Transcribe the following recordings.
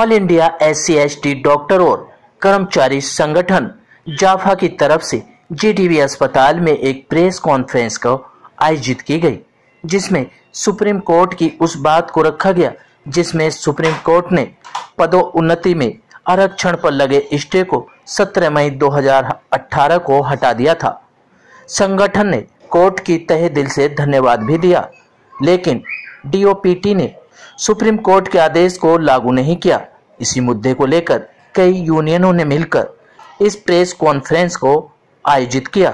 All India SC/ST doctor और कर्मचारी संगठन जाफा की तरफ से JTV अस्पताल में एक प्रेस कॉन्फ्रेंस को आयोजित की गई, जिसमें सुप्रीम कोर्ट की उस बात को रखा गया जिसमें सुप्रीम कोर्ट ने पदोन्नति में आरक्षण पर लगे स्टे को 17 मई 2018 को हटा दिया था। संगठन ने कोर्ट की तहे दिल से धन्यवाद भी दिया, लेकिन DOPT ने सुप्रीम कोर्ट के आदेश को लागू नहीं किया। इसी मुद्दे को लेकर कई यूनियनों ने मिलकर इस प्रेस कॉन्फ्रेंस को आयोजित किया,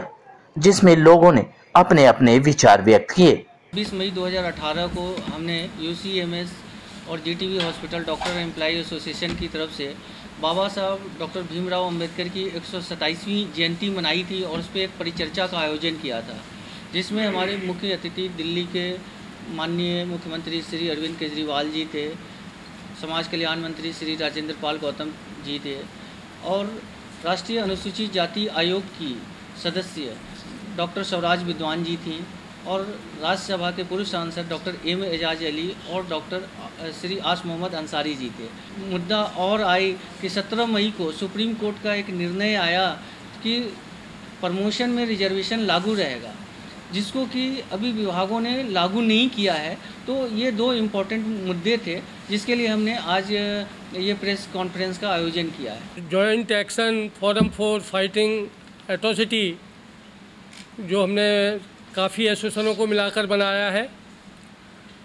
जिसमें लोगों ने अपने अपने विचार व्यक्त किए। 20 मई 2018 को हमने UCMS और JTV hospital doctor employ association की तरफ से बाबा साहब डॉक्टर भीमराव अंबेडकर की 127वीं जयंती मनाई थी और उस पर एक परिचर्चा का आयोजन किया था, जिसमें हमारे मुख्य अतिथि दिल्ली के माननीय मुख्यमंत्री श्री अरविंद केजरीवाल जी थे, समाज कल्याण मंत्री श्री राजेंद्र पाल गौतम जी थे और राष्ट्रीय अनुसूचित जाति आयोग की सदस्य डॉक्टर स्वराज विद्वान जी थी और राज्यसभा के पूर्व सांसद डॉक्टर M एजाज अली और डॉक्टर श्री आस मोहम्मद अंसारी जी थे। मुद्दा और आए कि 17 मई को सुप्रीम कोर्ट का एक निर्णय आया कि प्रमोशन में रिजर्वेशन लागू रहेगा, जिसको कि अभी विभागों ने लागू नहीं किया है। तो ये दो इम्पोर्टेंट मुद्दे थे जिसके लिए हमने आज ये प्रेस कॉन्फ्रेंस का आयोजन किया है। Joint action forum for fighting atrocity जो हमने काफ़ी एसोसिएशनों को मिलाकर बनाया है,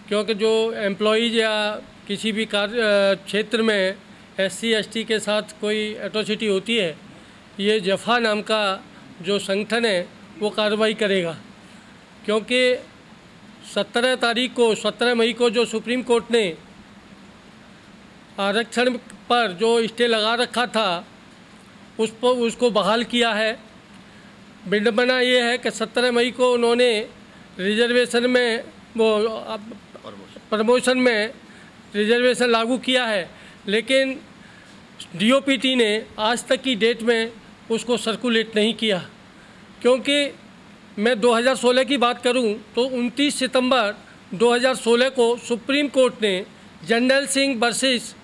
क्योंकि जो एम्प्लॉइज या किसी भी कार्य क्षेत्र में SC/ST के साथ कोई एट्रोसिटी होती है, ये जफा नाम का जो संगठन है वो कार्रवाई करेगा। क्योंकि 17 मई को जो सुप्रीम कोर्ट ने आरक्षण पर जो स्टे लगा रखा था उसको बहाल किया है। विडंबना ये है कि 17 मई को उन्होंने रिजर्वेशन में प्रमोशन में रिजर्वेशन लागू किया है, लेकिन DOPT ने आज तक की डेट में उसको सर्कुलेट नहीं किया। क्योंकि मैं 2016 की बात करूं तो 29 सितंबर 2016 को सुप्रीम कोर्ट ने general Singh versus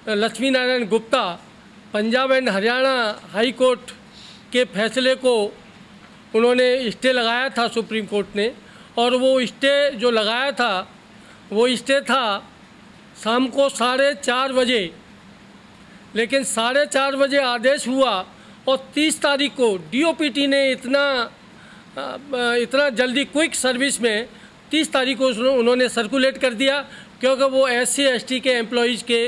Lakshmi Narayan Gupta Punjab and Haryana high court के फैसले को उन्होंने स्टे लगाया था सुप्रीम कोर्ट ने, और वो स्टे जो लगाया था वो स्टे था शाम को 4:30 बजे, लेकिन 4:30 बजे आदेश हुआ और 30 तारीख को DOPT ने इतना जल्दी क्विक सर्विस में 30 तारीख को उन्होंने सर्कुलेट कर दिया, क्योंकि वो SC/ST के एम्प्लॉइज़ के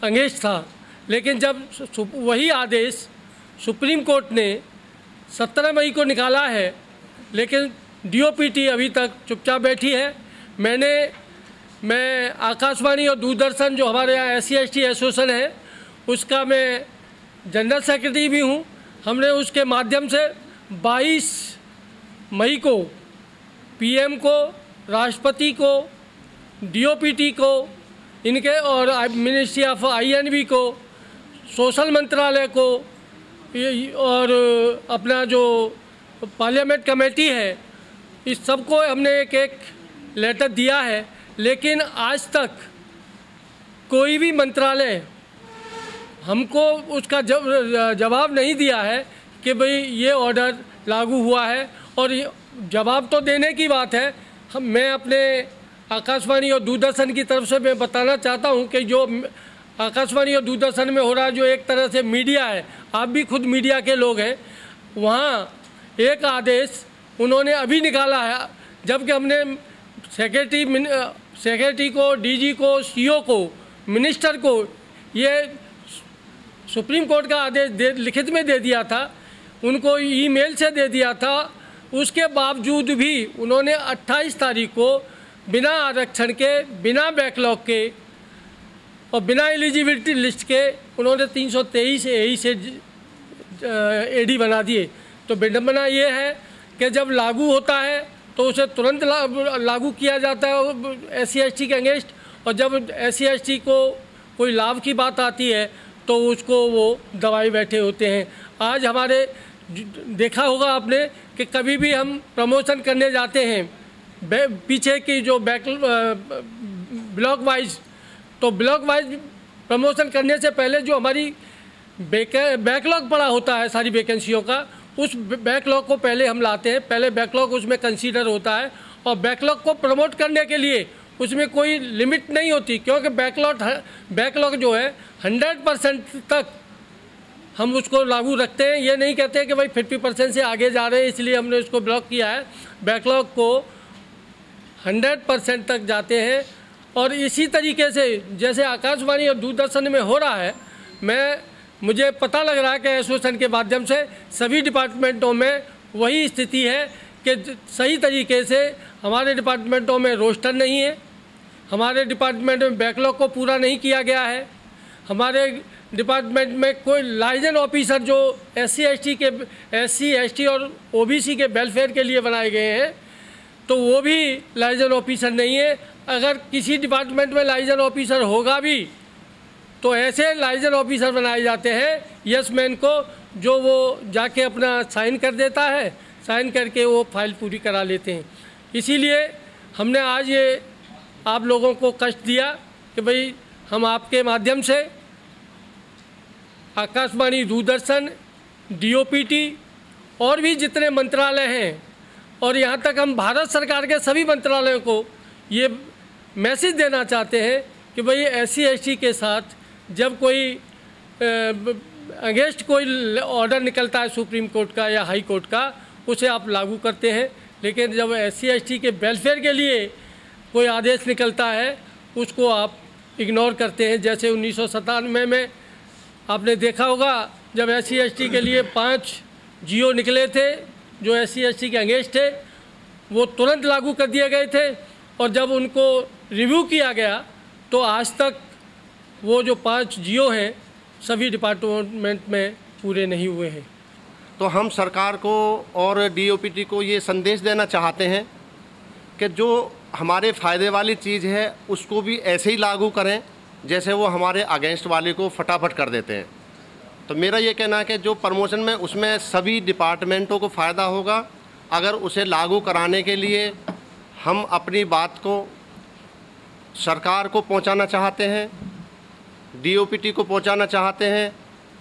अगेंस्ट था। लेकिन जब वही आदेश सुप्रीम कोर्ट ने 17 मई को निकाला है, लेकिन DOPT अभी तक चुपचाप बैठी है। मैं आकाशवाणी और दूरदर्शन जो हमारे यहाँ SC/ST एसोसिएशन है उसका मैं जनरल सेक्रेटरी भी हूँ। हमने उसके माध्यम से 22 मई को PM को, राष्ट्रपति को, DOPT को, इनके और मिनिस्ट्री ऑफ INV को, सोशल मंत्रालय को और अपना जो पार्लियामेंट कमेटी है, इस सबको हमने एक लेटर दिया है, लेकिन आज तक कोई भी मंत्रालय हमको उसका जवाब नहीं दिया है कि भाई ये ऑर्डर लागू हुआ है। और जवाब तो देने की बात है, मैं अपने आकाशवाणी और दूरदर्शन की तरफ से मैं बताना चाहता हूँ कि जो आकाशवाणी और दूरदर्शन में हो रहा है, जो एक तरह से मीडिया है, आप भी खुद मीडिया के लोग हैं, वहाँ एक आदेश उन्होंने अभी निकाला है, जबकि हमने सेक्रेटरी को, DG को, CO को, मिनिस्टर को ये सुप्रीम कोर्ट का आदेश लिखित में दे दिया था, उनको ईमेल से दे दिया था। उसके बावजूद भी उन्होंने 28 तारीख को बिना आरक्षण के, बिना बैकलॉग के और बिना एलिजिबिलिटी लिस्ट के उन्होंने 323 AE से AD बना दिए। तो विडंबना ये है कि जब लागू होता है तो उसे तुरंत लागू किया जाता है SC/ST के अगेंस्ट, और जब SC/ST को कोई लाभ की बात आती है तो उसको वो दबाए बैठे होते हैं। आज हमारे देखा होगा आपने कि कभी भी हम प्रमोशन करने जाते हैं, पीछे की जो ब्लॉक वाइज, तो ब्लॉक वाइज प्रमोशन करने से पहले जो हमारी बैकलॉग पड़ा होता है सारी वैकेंसियों का, उस बैकलॉग को पहले हम लाते हैं, पहले बैकलॉग उसमें कंसीडर होता है। और बैकलॉग को प्रमोट करने के लिए उसमें कोई लिमिट नहीं होती, क्योंकि बैकलॉग जो है 100% तक हम उसको लागू रखते हैं। ये नहीं कहते कि भाई 50% से आगे जा रहे हैं इसलिए हमने उसको ब्लॉक किया है। बैकलॉग को 100% तक जाते हैं। और इसी तरीके से जैसे आकाशवाणी और दूरदर्शन में हो रहा है, मुझे पता लग रहा है कि एसोसिएशन के माध्यम से सभी डिपार्टमेंटों में वही स्थिति है कि सही तरीके से हमारे डिपार्टमेंटों में रोस्टर नहीं है, हमारे डिपार्टमेंट में बैकलॉग को पूरा नहीं किया गया है, हमारे डिपार्टमेंट में कोई लाइजन ऑफिसर जो एससी एसटी और ओबीसी के वेलफेयर के लिए बनाए गए हैं, तो वो भी लाइजन ऑफिसर नहीं है। अगर किसी डिपार्टमेंट में लाइजन ऑफिसर होगा भी तो ऐसे लाइजन ऑफिसर बनाए जाते हैं यस मैन को, जो वो जाके अपना साइन कर देता है, साइन करके वो फाइल पूरी करा लेते हैं। इसीलिए हमने आज ये आप लोगों को कष्ट दिया कि भाई हम आपके माध्यम से आकाशवाणी, दूरदर्शन, डीओपीटी और भी जितने मंत्रालय हैं, और यहाँ तक हम भारत सरकार के सभी मंत्रालयों को ये मैसेज देना चाहते हैं कि भाई एससी एसटी के साथ जब कोई अगेंस्ट कोई ऑर्डर निकलता है सुप्रीम कोर्ट का या हाई कोर्ट का, उसे आप लागू करते हैं, लेकिन जब एससी एसटी के वेलफेयर के लिए कोई आदेश निकलता है उसको आप इग्नोर करते हैं। जैसे 1997 में आपने देखा होगा जब एससी एसटी के लिए 5 जियो निकले थे जो एससी एसटी के अगेंस्ट थे, वो तुरंत लागू कर दिए गए थे। और जब उनको रिव्यू किया गया तो आज तक वो जो 5 जियो हैं सभी डिपार्टमेंट में पूरे नहीं हुए हैं। तो हम सरकार को और डीओपीटी को ये संदेश देना चाहते हैं कि जो हमारे फ़ायदे वाली चीज़ है उसको भी ऐसे ही लागू करें जैसे वो हमारे अगेंस्ट वाले को फटाफट कर देते हैं। तो मेरा ये कहना है कि जो प्रमोशन में उसमें सभी डिपार्टमेंटों को फ़ायदा होगा। अगर उसे लागू कराने के लिए हम अपनी बात को सरकार को पहुंचाना चाहते हैं, डीओपीटी को पहुंचाना चाहते हैं,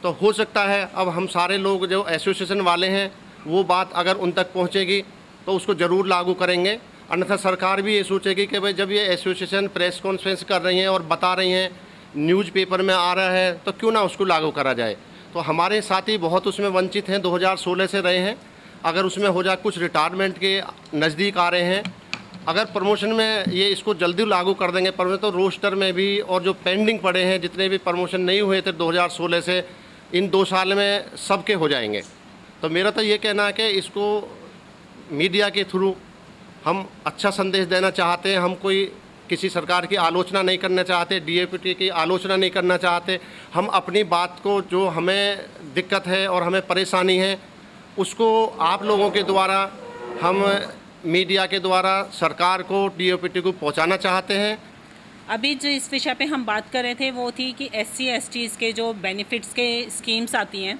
तो हो सकता है अब हम सारे लोग जो एसोसिएशन वाले हैं वो बात अगर उन तक पहुंचेगी तो उसको ज़रूर लागू करेंगे। अन्यथा सरकार भी ये सोचेगी कि भाई जब ये एसोसिएशन प्रेस कॉन्फ्रेंस कर रही हैं और बता रही हैं, न्यूज़पेपर में आ रहा है, तो क्यों ना उसको लागू करा जाए। तो हमारे साथी बहुत उसमें वंचित हैं, 2016 से रहे हैं। अगर उसमें हो जाए, कुछ रिटायरमेंट के नज़दीक आ रहे हैं, अगर प्रमोशन में ये इसको जल्दी लागू कर देंगे प्रमोशन, तो रोस्टर में भी और जो पेंडिंग पड़े हैं जितने भी प्रमोशन नहीं हुए थे 2016 से, इन 2 साल में सबके हो जाएंगे। तो मेरा तो ये कहना है कि इसको मीडिया के थ्रू हम अच्छा संदेश देना चाहते हैं। हम कोई किसी सरकार की आलोचना नहीं करना चाहते, डीओपीटी की आलोचना नहीं करना चाहते। हम अपनी बात को, जो हमें दिक्कत है और हमें परेशानी है, उसको आप लोगों के द्वारा, हम मीडिया के द्वारा सरकार को, डीओपीटी को पहुंचाना चाहते हैं। अभी जो इस विषय पे हम बात कर रहे थे वो थी कि एससी एसटीज़ के जो बेनिफिट्स के स्कीम्स आती हैं,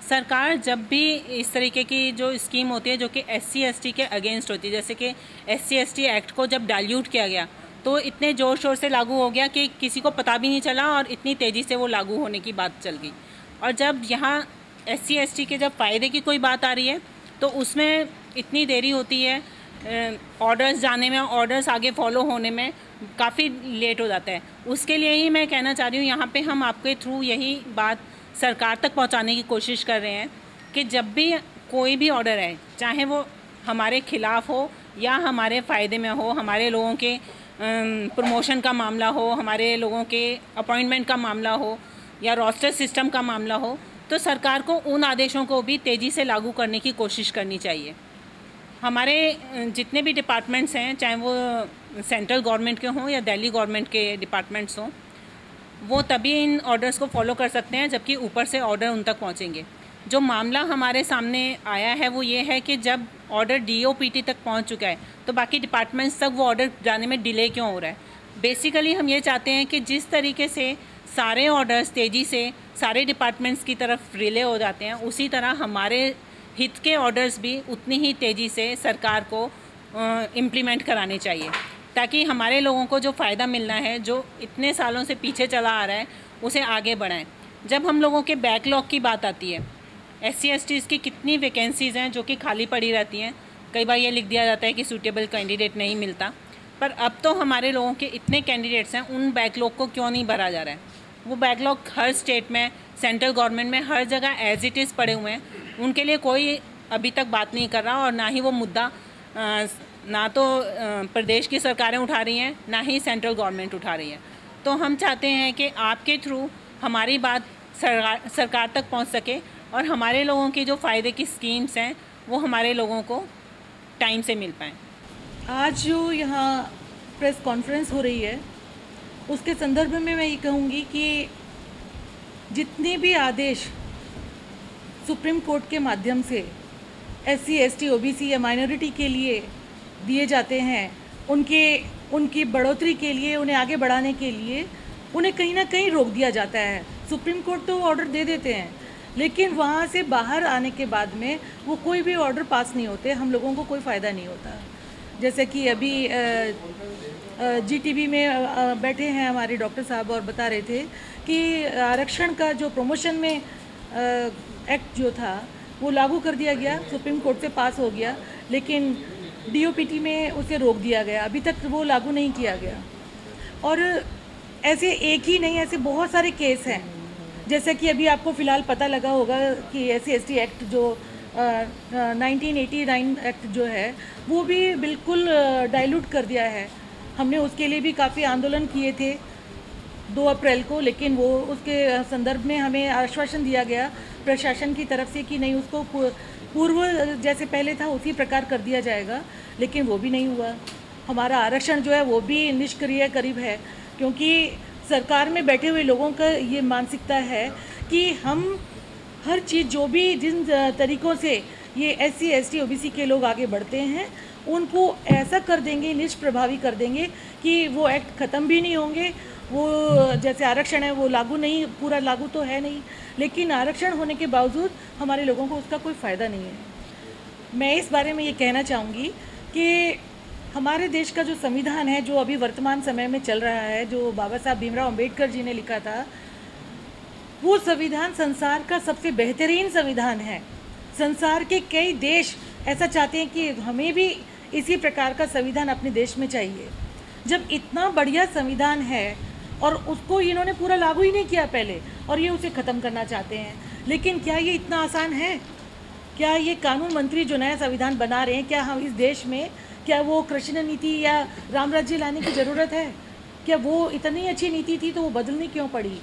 सरकार जब भी इस तरीके की जो स्कीम होती है जो कि एससी एसटी के अगेंस्ट होती है, जैसे कि एससी एसटी एक्ट को जब डाइल्यूट किया गया तो इतने ज़ोर शोर से लागू हो गया कि किसी को पता भी नहीं चला और इतनी तेज़ी से वो लागू होने की बात चल गई। और जब यहाँ एससी एसटी के जब फ़ायदे की कोई बात आ रही है तो उसमें इतनी देरी होती है, ऑर्डर्स जाने में, ऑर्डर्स आगे फॉलो होने में काफ़ी लेट हो जाता है। उसके लिए ही मैं कहना चाह रही हूँ, यहाँ पे हम आपके थ्रू यही बात सरकार तक पहुँचाने की कोशिश कर रहे हैं कि जब भी कोई भी ऑर्डर है, चाहे वो हमारे खिलाफ हो या हमारे फ़ायदे में हो, हमारे लोगों के प्रमोशन का मामला हो, हमारे लोगों के अपॉइंटमेंट का मामला हो या रोस्टर सिस्टम का मामला हो, तो सरकार को उन आदेशों को भी तेज़ी से लागू करने की कोशिश करनी चाहिए। हमारे जितने भी डिपार्टमेंट्स हैं, चाहे वो सेंट्रल गवर्नमेंट के हों या दिल्ली गवर्नमेंट के डिपार्टमेंट्स हों, वो तभी इन ऑर्डर्स को फॉलो कर सकते हैं जबकि ऊपर से ऑर्डर उन तक पहुंचेंगे। जो मामला हमारे सामने आया है वो ये है कि जब ऑर्डर डीओपीटी तक पहुंच चुका है तो बाकी डिपार्टमेंट्स तक वो ऑर्डर जाने में डिले क्यों हो रहा है। बेसिकली हम ये चाहते हैं कि जिस तरीके से सारे ऑर्डर्स तेज़ी से सारे डिपार्टमेंट्स की तरफ रिले हो जाते हैं, उसी तरह हमारे हित के ऑर्डर्स भी उतनी ही तेज़ी से सरकार को इम्प्लीमेंट कराने चाहिए, ताकि हमारे लोगों को जो फ़ायदा मिलना है, जो इतने सालों से पीछे चला आ रहा है, उसे आगे बढ़ाएं। जब हम लोगों के बैकलॉग की बात आती है, SC/STs की कितनी वैकेंसीज़ हैं जो कि खाली पड़ी रहती हैं, कई बार ये लिख दिया जाता है कि सूटेबल कैंडिडेट नहीं मिलता, पर अब तो हमारे लोगों के इतने कैंडिडेट्स हैं, उन बैकलॉग को क्यों नहीं भरा जा रहा है? वो बैकलॉग हर स्टेट में, सेंट्रल गवर्नमेंट में, हर जगह एज इट इज़ पड़े हुए हैं। उनके लिए कोई अभी तक बात नहीं कर रहा, और ना ही वो मुद्दा ना तो प्रदेश की सरकारें उठा रही हैं, ना ही सेंट्रल गवर्नमेंट उठा रही है। तो हम चाहते हैं कि आपके थ्रू हमारी बात सरकार तक पहुंच सके और हमारे लोगों की जो फ़ायदे की स्कीम्स हैं वो हमारे लोगों को टाइम से मिल पाएँ। आज जो यहाँ प्रेस कॉन्फ्रेंस हो रही है उसके संदर्भ में मैं ये कहूँगी कि जितने भी आदेश सुप्रीम कोर्ट के माध्यम से SC/ST OBC या माइनॉरिटी के लिए दिए जाते हैं, उनकी बढ़ोतरी के लिए, उन्हें आगे बढ़ाने के लिए उन्हें कहीं ना कहीं रोक दिया जाता है। सुप्रीम कोर्ट तो ऑर्डर दे देते हैं, लेकिन वहाँ से बाहर आने के बाद में वो कोई भी ऑर्डर पास नहीं होते, हम लोगों को कोई फ़ायदा नहीं होता। जैसे कि अभी GTV में बैठे हैं हमारे डॉक्टर साहब और बता रहे थे कि आरक्षण का जो प्रमोशन में एक्ट जो था वो लागू कर दिया गया, सुप्रीम कोर्ट से पास हो गया, लेकिन DOPT में उसे रोक दिया गया, अभी तक वो लागू नहीं किया गया। और ऐसे एक ही नहीं, ऐसे बहुत सारे केस हैं। जैसे कि अभी आपको फ़िलहाल पता लगा होगा कि SC/ST एक्ट जो 1989 एक्ट जो है वो भी बिल्कुल डाइल्यूट कर दिया है। हमने उसके लिए भी काफ़ी आंदोलन किए थे 2 अप्रैल को, लेकिन वो उसके संदर्भ में हमें आश्वासन दिया गया प्रशासन की तरफ से कि नहीं, उसको पूर्व जैसे पहले था उसी प्रकार कर दिया जाएगा, लेकिन वो भी नहीं हुआ। हमारा आरक्षण जो है वो भी निष्क्रिय करीब है, क्योंकि सरकार में बैठे हुए लोगों का ये मानसिकता है कि हम हर चीज़ जो भी जिन तरीक़ों से ये SC/ST OBC के लोग आगे बढ़ते हैं उनको ऐसा कर देंगे, निष्प्रभावी कर देंगे कि वो एक्ट ख़त्म भी नहीं होंगे। वो जैसे आरक्षण है वो लागू नहीं, पूरा लागू तो है नहीं, लेकिन आरक्षण होने के बावजूद हमारे लोगों को उसका कोई फ़ायदा नहीं है। मैं इस बारे में ये कहना चाहूँगी कि हमारे देश का जो संविधान है, जो अभी वर्तमान समय में चल रहा है, जो बाबा साहब भीमराव अंबेडकर जी ने लिखा था, वो संविधान संसार का सबसे बेहतरीन संविधान है। संसार के कई देश ऐसा चाहते हैं कि हमें भी इसी प्रकार का संविधान अपने देश में चाहिए। जब इतना बढ़िया संविधान है और उसको इन्होंने पूरा लागू ही नहीं किया पहले, और ये उसे ख़त्म करना चाहते हैं, लेकिन क्या ये इतना आसान है? क्या ये कानून मंत्री जो नया संविधान बना रहे हैं, क्या हम इस देश में, क्या वो कृष्ण नीति या राम राज्य लाने की ज़रूरत है? क्या वो इतनी अच्छी नीति थी तो वो बदलनी क्यों पड़ी?